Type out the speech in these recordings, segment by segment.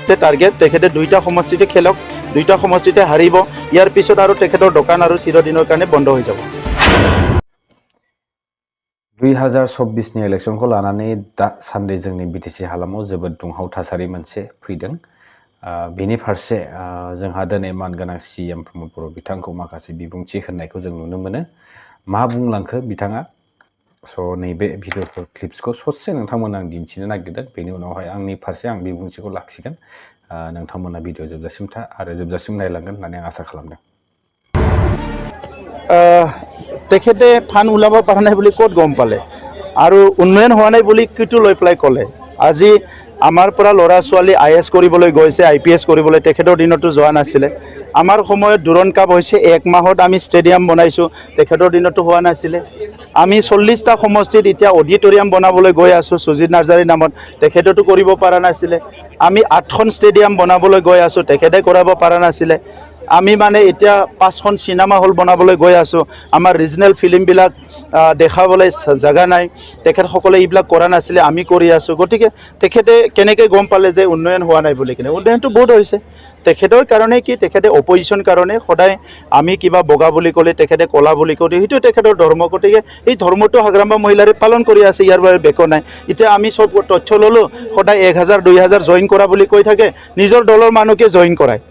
ইলেকশ্যনতে target তেখেতে দুইটা সমষ্টিতে খেলক দুইটা সমষ্টিতে হাৰিব ইয়াৰ পিছত আৰু তেখেতৰ দোকান আৰু চিৰদিনৰ কাৰণে বন্ধ হৈ যাব 2024 नि इलेक्शनखौ लानानै दा सानदे जोंनि बिटिसि हालामाव जोबोद दुंहाव थासारि मोनसे फैदों बेनि फारसे जोंहा दिनै मानगोनां सीएम प्रमद बर' बिथांखौ माखासे बिबुंथि होनायखौ जों नुनो मोनो मा बुंलांखो बिथाङा स' नैबे भिडिअ क्लिप्सखौ ससे नोंथांमोना आं दिन्थिनो नागिरदों बेनि उनावहाय आंनि फारसे आं बिबुंथिखौ लाखिगोन नोंथांमोना भिडिअ जोबजासिम था आरो जोबजासिम नायलांगोन होननानै आं आसा खालामदों তেখেতে ফান ওলাব পৰা নাই বুলি ক'ত গম পালে আৰু উন্নয়ন হোৱা নাই বুলি কিটো লৈ পেলাই ক'লে আজি আমাৰ পৰা ল'ৰা ছোৱালী IS কৰিবলৈ গৈছে IPS কৰিবলৈ তেখেতৰ দিনতো যোৱা নাছিলে আমাৰ সময়ত দুৰণ কাপ হৈছে এক মাহত আমি ষ্টেডিয়াম বনাইছো তেখেতৰ দিনতো হোৱা নাছিলে আমি 40টা সমষ্টিত এতিয়া অডিটৰিয়াম বনাবলৈ গৈ আছো সুজিত নাৰ্জাৰী নামত তেখেততো কৰিব পৰা নাছিলে আমি 8খন ষ্টেডিয়াম বনাবলৈ গৈ আছো তেখেতে কৰাব পৰা নাছিলে আমি মানে এতিয়া 5খন সিনেমা হল বনাবলৈ গৈ আছো আমাৰ ৰিজনেল ফিল্মবিলাক দেখাবলৈ জায়গা নাই তেখেতসকলে এইবিলাক কৰা নাছিলে আমি কৰি আছো গতিকে তেখেতে কেনেকৈ গম পালে যে উন্নয়ন হোৱা নাই বুলি কিনে উন্নয়নটো বহুত হৈছে তেখেতৰ কাৰণে কি তেখেতে অপজিশন কাৰণে সদায় আমি কিবা বগা বুলি ক'লে তেখেতে কলা বুলি কয় সেইটো তেখেতৰ ধৰ্ম গতিকে এই ধৰ্মটো হাগ্ৰামা মহিলাৰে পালন কৰি আছে ইয়াৰ বাবে বেক নাই এতিয়া আমি সব তথ্য ললো সদায় 1000 2000 জয়েন কৰা বুলি কৈ থাকে নিজৰ দলৰ মানুহকে জয়েন কৰায়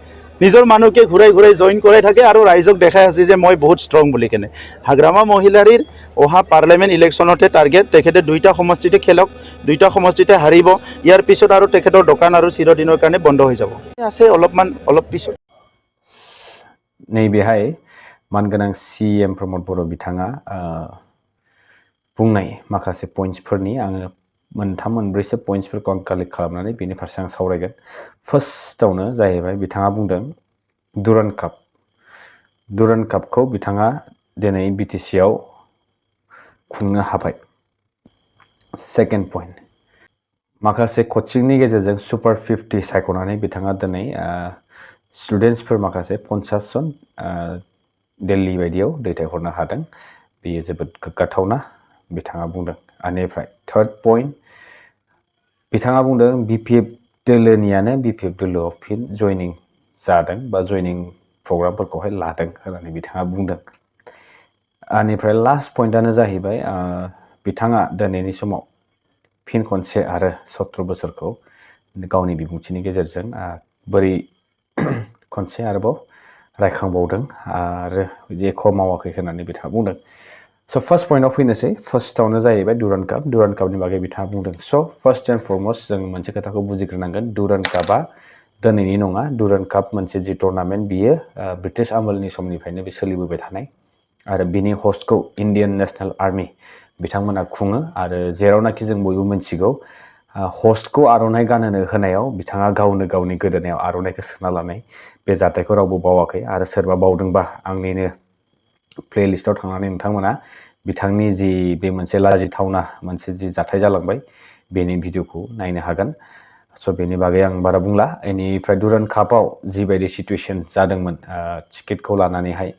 নিজৰ মানুহকে ঘুৰাই ঘুৰাই জয়েন কৰাই থাকে আৰু ৰাইজক দেখাই আছে যে মই বহুত ষ্ট্ৰং বুলি কেনে হাগ্ৰামা মহিলাৰীৰ অহা পাৰ্লিয়ামেণ্ট ইলেকশ্যনতে টাৰ্গেট তেখেতে দুইটা সমষ্টিতে খেলক দুইটা সমষ্টিতে হাৰিব ইয়াৰ পিছত আৰু তেখেতৰ দোকান আৰু চিৰদিনৰ কাৰণে বন্ধ হৈ যাব আছে অলপ পিছত नैबेहाय मानगोनां सीएम प्रमद बर' बिथाङा बुंनाय माखासे पइन्ट्सफोरनि आङो मोनथाम मोनब्रैसो पइन्ट्सफोरखौ आं कालेक्ट खालामनानै बेनि फारसे आं सावरायगोन फार्स्टआवनो जाहैबाय बिथाङा बुंदों दुरान कापखौ बिथाङा दिनै बिटिसिआव खुंनो हाबाय सेकेन्ड पइन्ट माखासे कचिंनि गेजेरजों सुपार 50 सायख'नानै बिथाङा दिनै स्टुडेन्टसफोर माखासे 50 जन दिल्ली बायदियाव दैथायहरनो हादों बेयो जोबोद गोग्गाथावना बिथाङा बुंदों बेनिफ्राय थर्ड पइन्ट बिथाङा बुंदों BPF दोलोनियानो BPF दोलोआव फिन जयनिं जादों बा जयनिं प्रग्रामफोरखौहाय लादों होननानै बिथाङा बुंदों बेनिफ्राय लास्ट पइन्टआनो जाहैबाय बिथाङा दिनैनि समाव फिन खनसे आरो 17 बोसोरखौ गावनि बिबुंथिनि गेजेरजों बोरै खनसे आरोबाव रायखांबावदों आरो एख' मावाखै होननानै बिथाङा बुंदों स' फार्स्ट पइन्टआव फैनोसै फार्स्टआवनो जाहैबाय दुरान कापनि बागै बिथाङा बुंदों स' फार्स्ट एन्ड फरमस्ट जों मोनसे खोथाखौ बुजिग्रोनांगोन दुरान कापआ दिनैनि नङा दुरान काप मोनसे जि टुर्नामेन्ट बियो ब्रिटिश आमुलनि समनिफ्रायनो बे सोलिबोबाय थानाय आरो बिनि हस्टखौ इन्डियान नेशनेल आर्मी बिथांमोना खुङो आरो जेरावनाखि जों बयबो मिथिगौ हस्टखौ आर'नाइ गानहोनो होनायाव बिथाङा गावनो गावनि गोदोनायाव आर'नाइखौ सोना लानाय बे जाथायखौ रावबो बावाखै आरो सोरबा बावदोंबा आंनिनो प्लेलिस्टआव थांनानै नोंथांमोना बिथांनि जि बे मोनसे लाजिथावना मोनसे जि जाथाय जालांबाय बेनि भिडिअखौ नायनो हागोन स' बेनि बागै आं बारा बुंला बेनिफ्राय दुरान कापआव जिबायदि सिटुएसन जादोंमोन टिकेटखौ लानानैहाय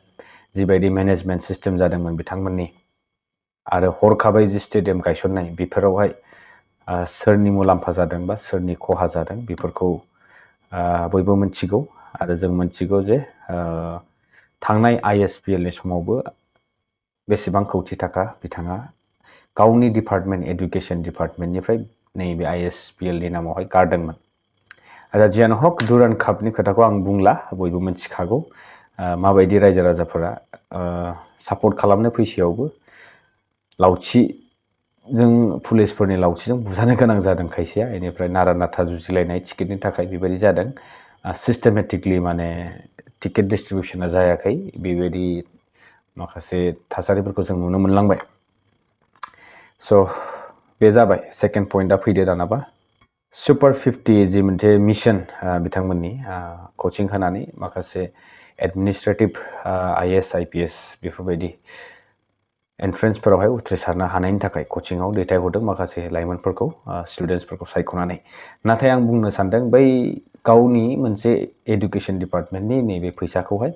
जिबायदि मेनेजमेन्ट सिस्टेम जादोंमोन बिथांमोननि आरो हरखाबै जि स्टेडियाम गायसननाय बेफोरावहाय सोरनि मुलाम्फा जादों बा सोरनि खहा जादों बेफोरखौ बयबो मिथिगौ आरो जों मिथिगौ जे थांनाय ISPL नि समावबो बेसेबां कौटि थाखा बिथाङा गावनि डिपार्टमेन्ट एडुकेशन डिपार्टमेन्टनिफ्राय नैबे ISPL नि नामावहाय गारदोंमोन आरो जियानो हक दुरान कापनि खोथाखौ आं बुंला बयबो मिथिखागौ माबायदि रायजो राजाफोरा सापर्ट खालामनो फैसेयावबो लावथिजों पुलिसफोरनि लावथिजों बुजानो गोनां जादों खायसेया बेनिफ्राय नारा नाथा जुजिलायनाय टिकेटनि थाखाय बेबायदि जादों सिस्टेमेटिकलि माने टिकेट डिस्ट्रिबिउसना जायाखै बेबायदि माखासे थासारिफोरखौ जों नुनो मोनलांबाय स' बे जाबाय सेकेन्ड पइन्टआ फैदो दानाबा सुपार 50 जि मोनसे मिशन बिथांमोननि कचिं होनानै माखासे एडमिनिस्ट्रेटिभ IAS IPS बेफोरबायदि एन्ट्रेन्सफोरावहाय उथ्रिसारनो हानायनि थाखाय कचिंआव दैथायहरदों माखासे लाइमोनफोरखौ स्टुडेन्टसफोरखौ सायख'नानै नाथाय आं बुंनो सानदों बै गावनि मोनसे एडुकेशन डिपार्टमेन्टनि नैबे फैसाखौहाय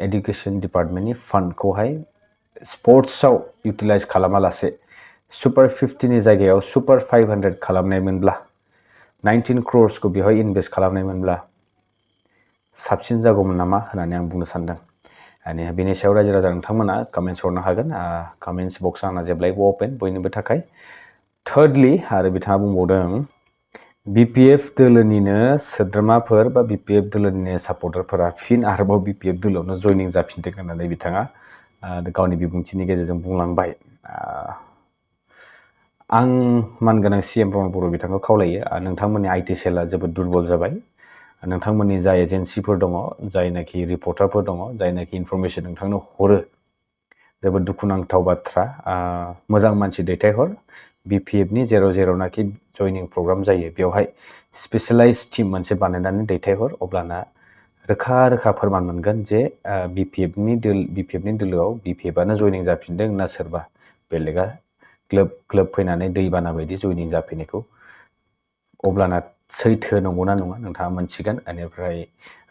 एडुकेशन डिपार्टमेन्टनि फान्डखौहाय स्पर्ट्सआव इउटिलाइज खालामालासे सुपार 50 नि जायगायाव सुपार 500 खालामनायमोनब्ला 19 crores को बेवहाय इनभेस्ट खालामनायमोनब्ला साबसिन जागौमोन नामा होननानै आं बुंनो सानदों। बेनि सायाव रायजो राजा नोंथांमोना कमेन्ट्स हरनो हागोन। कमेन्ट्स बक्स आंना जेब्लायबो अपेन बयनिबो थाखाय। थार्डलि आरो बिथाङा बुंबावदों BPF दोलोनिनो सोद्रोमाफोर बा BPF दोलोनिनो सापर्टारफोरा फिन आरोबाव BPF दोलोआवनो जयनिं जाफिनदों होननानै बिथाङा गावनि बिबुंथिनि गेजेरजों बुंलांबाय। आं मानगोनां CM प्रमद बर' बिथांखौ खावलायो नोंथांमोननि IT सेलआ जोबोद दुरबल जाबाय। नोंथांमोननि जाय एजेन्सिफोर दङ, जायनाखि रिपर्टारफोर दङ, जायनाखि इनफरमेसन नोंथांनो हरो, जोबोद दुखुनांथाव बाथ्रा। मोजां मानसि दैथायहर। BPFनि जेरावनाखि जयनिं प्रग्राम जायो बेवहाय स्पेशलाइज टीम मोनसे बानायनानै दैथायहर, अब्लाना रोखा फोरमान मोनगोन जे BPFनि दोलोआव BPFआनो जयनिं जाफिनदों ना सोरबा बेलेगा ग्लोब फैनानै दैबाना बायदि जयनिं जाफैनायखौ। अब्लाना सैथो नंगौना नङा नोंथाङा मोनथिगोन। बेनिफ्राय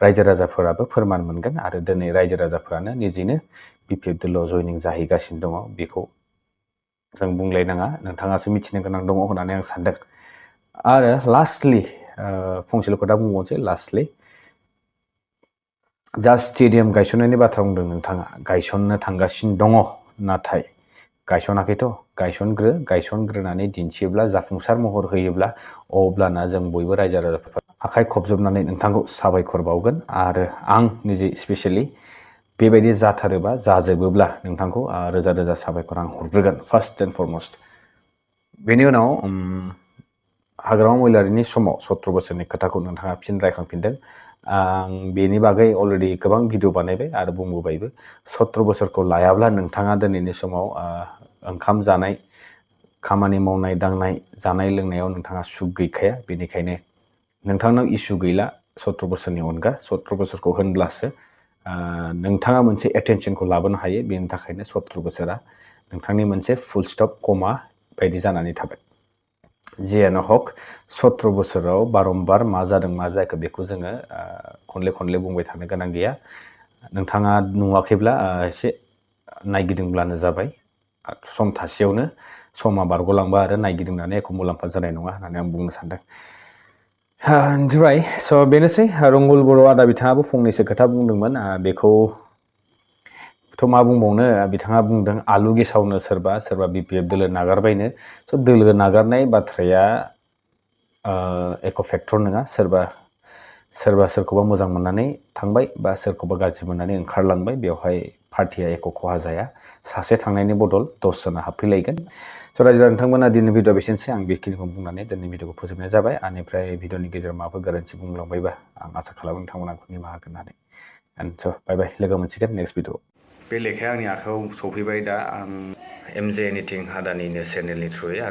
रायजो राजाफोराबो फोरमान मोनगोन आरो दिनै रायजो राजाफोरानो निजेनो BPF दोलोआव जयनिं जाहैगासिनो दङ। बेखौ जों बुंलायनाङा, नोंथाङासो मिथिनो गोनां दङ होननानै आं सानदों। आरो लास्टलि फंसेल' खोथा बुंबावनोसै। लास्टलि जा स्टेडियाम गायसननायनि बाथ्रा बुंदों नोंथाङा, गायसननो थांगासिनो दङ, नाथाय गायसनाखैथ'। गायसनग्रोनानै दिन्थियोब्ला, जाफुंसार महर होयोब्ला, अब्लाना जों बयबो रायजो राजाफोरा आखाइ खबजोबनानै नोंथांखौ साबायखर बावगोन। आरो आं निजे स्पेसियेलि बेबायदि जाथारोबा जाजोबोब्ला नोंथांखौ रोजा साबायखर आं हरग्रोगोन फार्स्ट एन्ड फरमस्ट। बेनि उनाव हाग्रामा महिलारिनि समाव 17 बोसोरनि खोथाखौ नोंथाङा फिन रायखांफिनदों। आं बेनि बागै अलरेडि गोबां भिडिअ बानायबाय आरो बुंबोबायबो। 17 बोसोरखौ लायाब्ला नोंथाङा दिनैनि समाव ओंखाम जानाय, खामानि मावनाय दांनाय, जानाय लोंनायाव नोंथाङा सुख गैखाया। बेनिखायनो नोंथांनाव इसु गैला 17 बोसोरनि अनगा। 17 बोसोरखौ होनब्लासो नोंथाङा मोनसे एटेनसनखौ लाबोनो हायो। बेनि थाखायनो 17 बोसोरा नोंथांनि मोनसे फुल स्टप कमा बायदि जानानै थाबाय। जियानो हक, 17 बोसोराव बारम्बार मा जादों मा जायाखै बेखौ जोङो खनले बुंबाय थानो गोनां गैया। नोंथाङा नुवाखैब्ला एसे नायगिदिंब्लानो जाबाय। सम थासेयावनो समा बारग'लांबा आरो नायगिदिंनानै एख' मुलाम्फा जानाय नङा होननानै आं बुंनो सानदों। ओमफ्राय बेनोसै। रंगुल बर' आदा बिथाङाबो फंनैसो खोथा बुंदोंमोन। बेखौथ' मा बुंबावनो, बिथाङा बुंदों आलु गेसावनो सोरबा BPF दोलो नागारबायनो। दोलो नागारनाय बाथ्राया एख' फेक्टर नङा। सोरबा सोरखौबा मोजां मोननानै थांबाय बा सोरखौबा गाज्रि मोननानै ओंखारलांबाय, बेवहाय पार्टिया एख' खहा जाया। सासे थांनायनि बदल 10 जना हाबफैलायगोन। रायजो नोंथांमोना दिनै भिडिअ बेसेनोसै। आं बेखिनिखौ बुंनानै दिनै भिडिअखौ फोजोबनाय जाबाय। बेनिफ्राय भिडिअनि गेजेराव माबाफोर गोरोन्थि बुंलांबायबा आं आसा खालामो नोंथांमोना निमाहा होगोन होननानै। बाय बाय, लोगो मोनसिगोन नेक्स्ट भिडिअ। बे लेखाया आंनि आखायाव सफैबाय दा। आं MJ एनिथिं हादानिनो चेनेलनि थ्रुयै